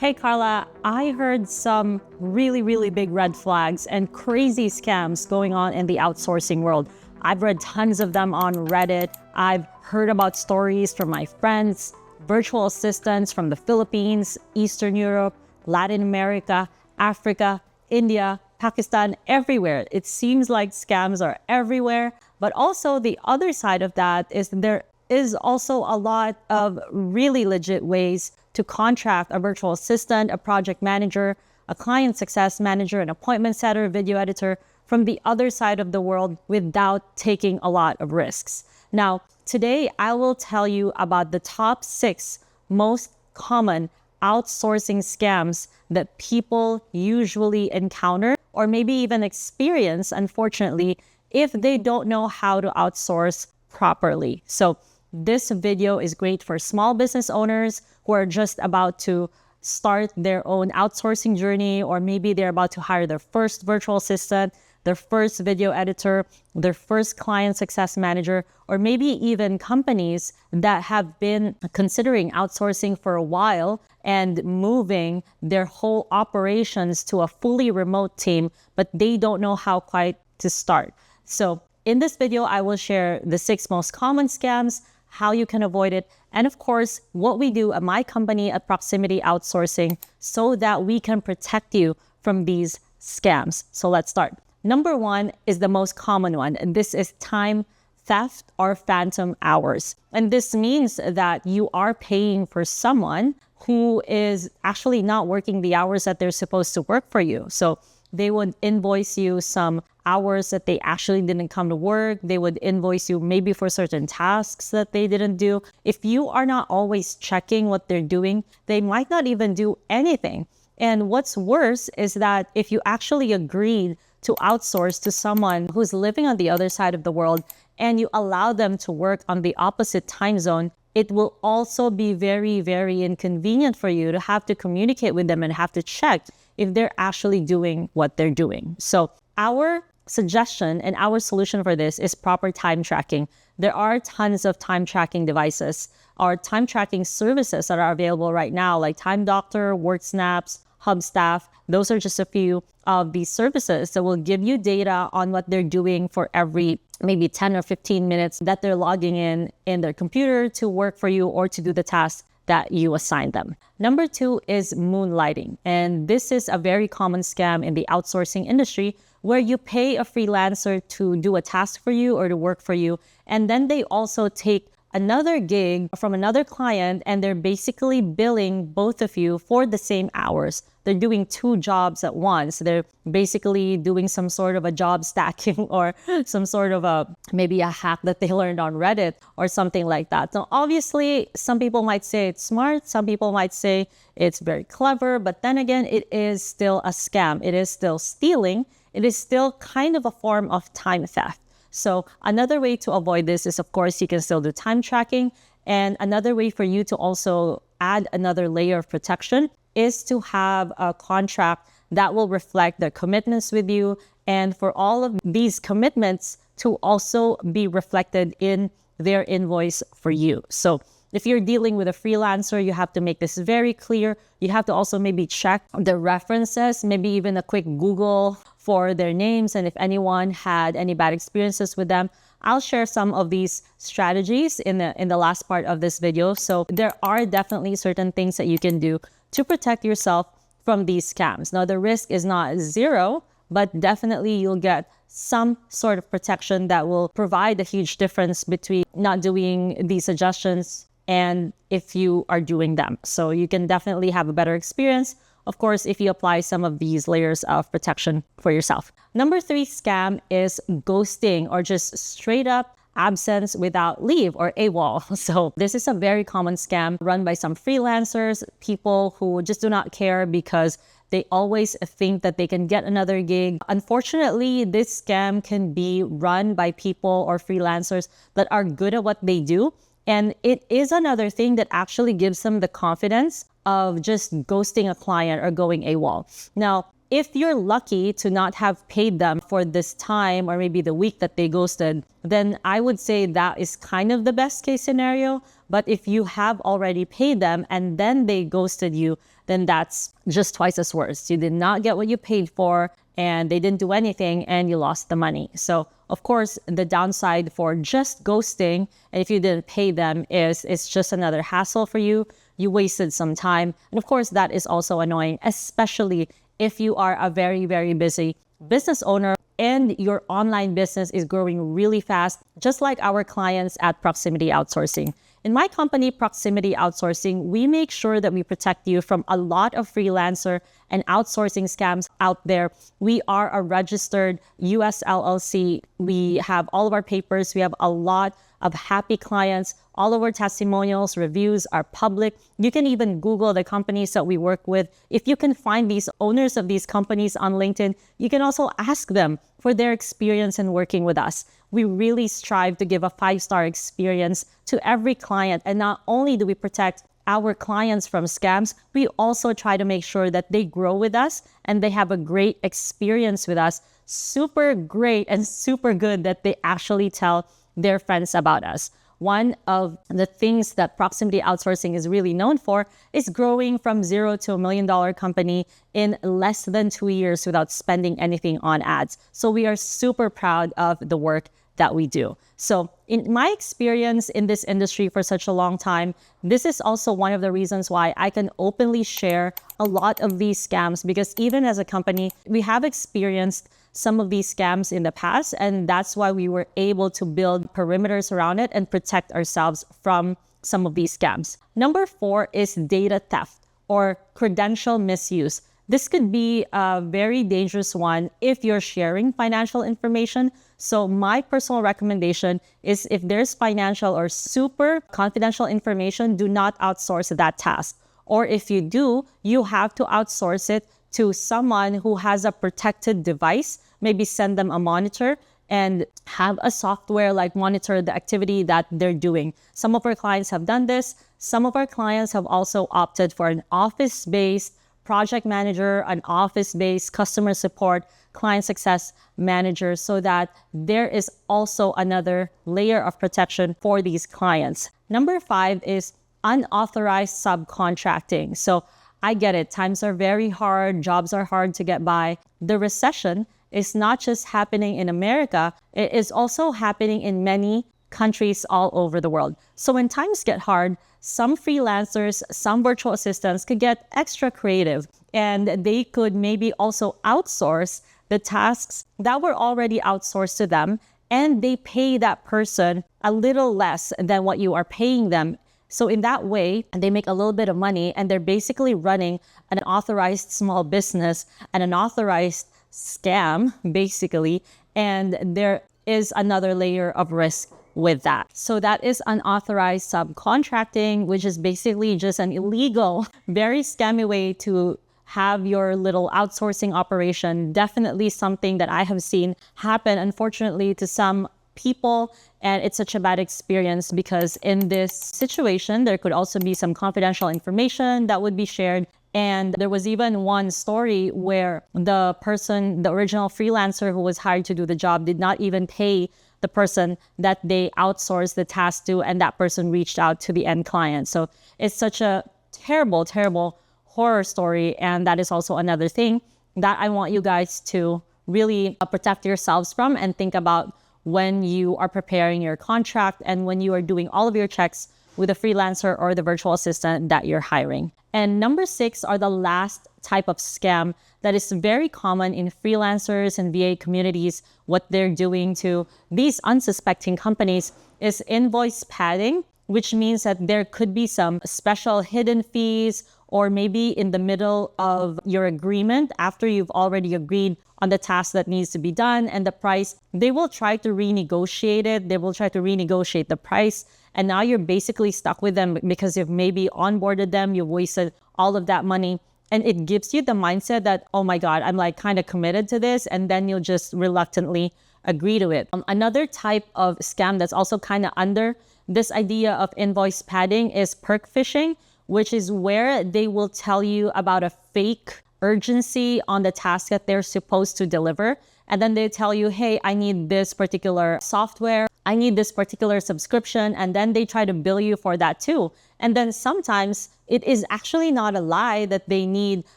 Hey Carla, I heard some really big red flags and crazy scams going on in the outsourcing world. I've read tons of them on Reddit. I've heard about stories from my friends, virtual assistants from the Philippines, Eastern Europe, Latin America, Africa, India, Pakistan, everywhere. It seems like scams are everywhere. But also the other side of that is there is also a lot of really legit ways to contract a virtual assistant, a project manager, a client success manager, an appointment setter, video editor from the other side of the world without taking a lot of risks. Now, today I will tell you about the top 6 most common outsourcing scams that people usually encounter or maybe even experience, unfortunately, if they don't know how to outsource properly. So this video is great for small business owners who are just about to start their own outsourcing journey, or maybe they're about to hire their first virtual assistant, their first video editor, their first client success manager, or maybe even companies that have been considering outsourcing for a while and moving their whole operations to a fully remote team, but they don't know how quite to start. So in this video, I will share the 6 most common scams, how you can avoid it, and of course, what we do at my company at Proximity Outsourcing so that we can protect you from these scams. So let's start. Number 1 is the most common one, and this is time theft or phantom hours. And this means that you are paying for someone who is actually not working the hours that they're supposed to work for you. So they would invoice you some hours that they actually didn't come to work. They would invoice you maybe for certain tasks that they didn't do. If you are not always checking what they're doing, they might not even do anything. And what's worse is that if you actually agreed to outsource to someone who's living on the other side of the world and you allow them to work on the opposite time zone, it will also be very inconvenient for you to have to communicate with them and have to check if they're actually doing what they're doing. So our suggestion and our solution for this is proper time tracking. There are tons of time tracking devices or time tracking services that are available right now, like Time Doctor, WorkSnaps, Hubstaff. Those are just a few of these services that will give you data on what they're doing for every maybe 10 or 15 minutes that they're logging in their computer to work for you or to do the task that you assign them. Number 2 is moonlighting. And this is a very common scam in the outsourcing industry where you pay a freelancer to do a task for you or to work for you. And then they also take another gig from another client and they're basically billing both of you for the same hours. They're doing 2 jobs at once. They're basically doing some sort of a job stacking or some sort of maybe a hack that they learned on Reddit or something like that. So obviously, some people might say it's smart. Some people might say it's very clever. But then again, it is still a scam. It is still stealing. It is still kind of a form of time theft. So another way to avoid this is, of course, you can still do time tracking. And another way for you to also add another layer of protection is to have a contract that will reflect their commitments with you, and for all of these commitments to also be reflected in their invoice for you. So if you're dealing with a freelancer, you have to make this very clear. You have to also maybe check the references, maybe even a quick Google for their names, and if anyone had any bad experiences with them. I'll share some of these strategies in the last part of this video. So there are definitely certain things that you can do to protect yourself from these scams. Now, the risk is not 0, but definitely you'll get some sort of protection that will provide a huge difference between not doing these suggestions and if you are doing them. So you can definitely have a better experience, of course, if you apply some of these layers of protection for yourself. Number 3 scam is ghosting, or just straight up absence without leave, or AWOL. So this is a very common scam run by some freelancers, people who just do not care because they always think that they can get another gig. Unfortunately, this scam can be run by people or freelancers that are good at what they do. And it is another thing that actually gives them the confidence of just ghosting a client or going AWOL. Now, if you're lucky to not have paid them for this time or maybe the week that they ghosted, then I would say that is kind of the best case scenario. But if you have already paid them and then they ghosted you, then that's just twice as worse. You did not get what you paid for and they didn't do anything and you lost the money. So of course, the downside for just ghosting, and if you didn't pay them, is it's just another hassle for you. You wasted some time. And of course, that is also annoying, especially if you are a very, very busy business owner and your online business is growing really fast, just like our clients at Proximity Outsourcing. In my company, Proximity Outsourcing, we make sure that we protect you from a lot of freelancer and outsourcing scams out there. We are a registered US LLC. We have all of our papers. We have a lot of happy clients. All of our testimonials, reviews are public. You can even Google the companies that we work with. If you can find these owners of these companies on LinkedIn, you can also ask them for their experience in working with us. We really strive to give a 5-star experience to every client. And not only do we protect our clients from scams, we also try to make sure that they grow with us and they have a great experience with us. Super great and super good that they actually tell their friends about us. One of the things that Proximity Outsourcing is really known for is growing from zero to $1 million company in less than 2 years without spending anything on ads. So we are super proud of the work that we do. So in my experience in this industry for such a long time, this is also one of the reasons why I can openly share a lot of these scams, because even as a company, we have experienced some of these scams in the past, and that's why we were able to build perimeters around it and protect ourselves from some of these scams. Number 4 is data theft or credential misuse. This could be a very dangerous one if you're sharing financial information. So my personal recommendation is if there's financial or super confidential information, do not outsource that task. Or if you do, you have to outsource it to someone who has a protected device. Maybe send them a monitor and have a software like monitor the activity that they're doing. Some of our clients have done this. Some of our clients have also opted for an office-based project manager, an office-based customer support, client success manager, so that there is also another layer of protection for these clients. Number 5 is unauthorized subcontracting. So I get it. Times are very hard. Jobs are hard to get by. The recession is not just happening in America. It is also happening in many countries all over the world. So when times get hard, some freelancers, some virtual assistants could get extra creative, and they could maybe also outsource the tasks that were already outsourced to them, and they pay that person a little less than what you are paying them. So in that way, they make a little bit of money, and they're basically running an unauthorized small business and an unauthorized scam, basically. And there is another layer of risk with that. So that is unauthorized subcontracting, which is basically just an illegal, very scammy way to have your little outsourcing operation. Definitely something that I have seen happen, unfortunately, to some people. And it's such a bad experience because in this situation, there could also be some confidential information that would be shared. And there was even one story where the person, the original freelancer who was hired to do the job, did not even pay the person that they outsourced the task to, and that person reached out to the end client. So it's such a terrible, terrible horror story. And that is also another thing that I want you guys to really protect yourselves from and think about when you are preparing your contract and when you are doing all of your checks with a freelancer or the virtual assistant that you're hiring. And number 6 are the last type of scam that is very common in freelancers and VA communities. What they're doing to these unsuspecting companies is invoice padding, which means that there could be some special hidden fees, or maybe in the middle of your agreement, after you've already agreed on the task that needs to be done and the price, they will try to renegotiate it. They will try to renegotiate the price. And now you're basically stuck with them because you've maybe onboarded them, you've wasted all of that money. And it gives you the mindset that, oh my God, I'm like kind of committed to this. And then you'll just reluctantly agree to it. Another type of scam that's also kind of under this idea of invoice padding is Perk phishing, which is where they will tell you about a fake urgency on the task that they're supposed to deliver. And then they tell you, hey, I need this particular software, I need this particular subscription, and then they try to bill you for that too. And then sometimes it is actually not a lie that they need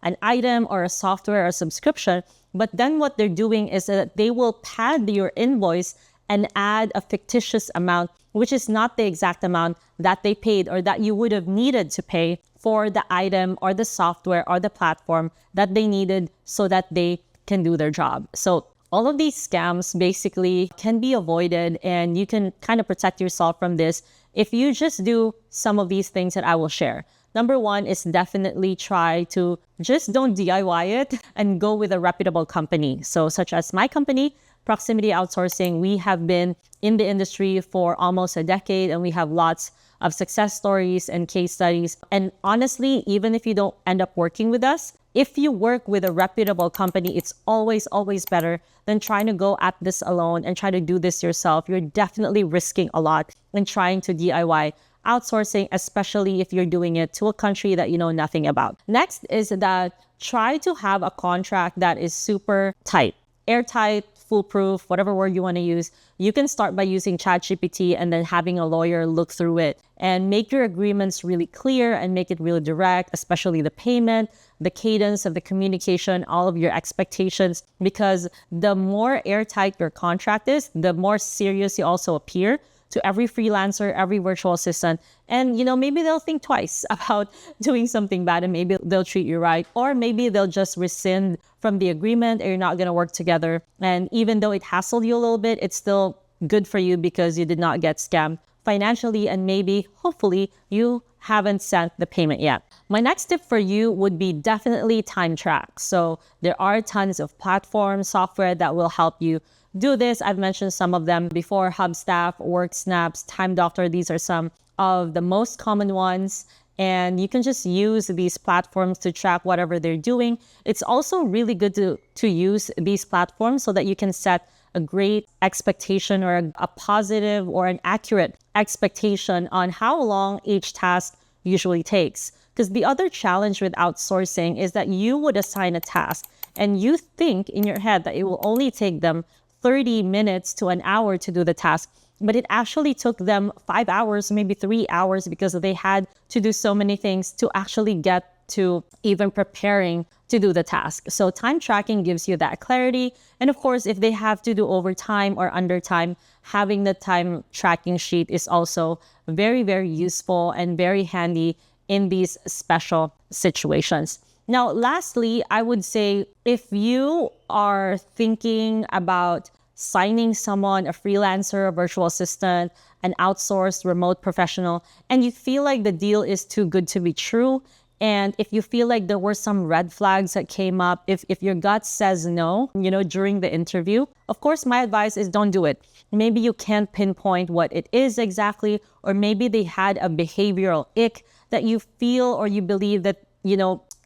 an item or a software or subscription, but then what they're doing is that they will pad your invoice and add a fictitious amount, which is not the exact amount that they paid or that you would have needed to pay for the item or the software or the platform that they needed so that they can do their job. So all of these scams basically can be avoided, and you can kind of protect yourself from this if you just do some of these things that I will share. Number one is definitely try to just don't DIY it and go with a reputable company. So such as my company, Proximity Outsourcing, we have been in the industry for almost a decade, and we have lots of success stories and case studies. And honestly, even if you don't end up working with us, if you work with a reputable company, it's always, always better than trying to go at this alone and try to do this yourself. You're definitely risking a lot in trying to DIY outsourcing, especially if you're doing it to a country that you know nothing about. Next is that try to have a contract that is super tight, airtight, foolproof, whatever word you want to use. You can start by using ChatGPT and then having a lawyer look through it and make your agreements really clear and make it really direct, especially the payment, the cadence of the communication, all of your expectations, because the more airtight your contract is, the more serious you also appear to every freelancer, every virtual assistant. And, maybe they'll think twice about doing something bad, and maybe they'll treat you right. Or maybe they'll just rescind from the agreement and you're not going to work together. And even though it hassled you a little bit, it's still good for you because you did not get scammed financially, and maybe, hopefully, you haven't sent the payment yet. My next tip for you would be definitely time track. So there are tons of platforms, software that will help you do this. I've mentioned some of them before: Hubstaff, WorkSnaps, Time Doctor. These are some of the most common ones. And you can just use these platforms to track whatever they're doing. It's also really good to use these platforms so that you can set a great expectation or a positive or an accurate expectation on how long each task usually takes. Because the other challenge with outsourcing is that you would assign a task and you think in your head that it will only take them 30 minutes to an hour to do the task, but it actually took them 5 hours, maybe 3 hours, because they had to do so many things to actually get to even preparing to do the task. So time tracking gives you that clarity. And of course, if they have to do overtime or undertime, having the time tracking sheet is also very, very useful and very handy in these special situations. Now, lastly, I would say if you are thinking about signing someone, a freelancer, a virtual assistant, an outsourced remote professional, and you feel like the deal is too good to be true, and if you feel like there were some red flags that came up, if your gut says no, during the interview, of course, my advice is don't do it. Maybe you can't pinpoint what it is exactly, or maybe they had a behavioral ick that you feel or you believe that,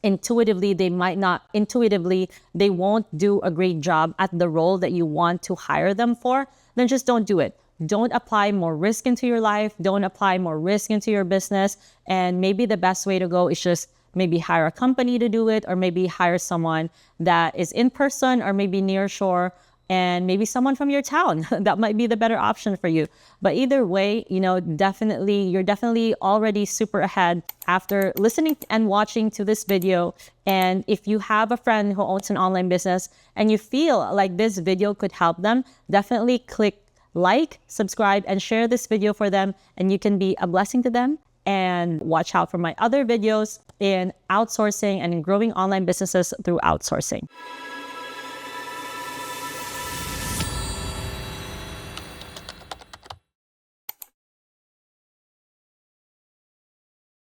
intuitively they won't do a great job at the role that you want to hire them for, then just don't do it. Don't apply more risk into your life. Don't apply more risk into your business. And maybe the best way to go is just maybe hire a company to do it, or maybe hire someone that is in person, or maybe near shore, and maybe someone from your town. That might be the better option for you. But either way, you're definitely already super ahead after listening and watching to this video. And if you have a friend who owns an online business and you feel like this video could help them, definitely click like, subscribe, and share this video for them, and you can be a blessing to them. And watch out for my other videos in outsourcing and in growing online businesses through outsourcing.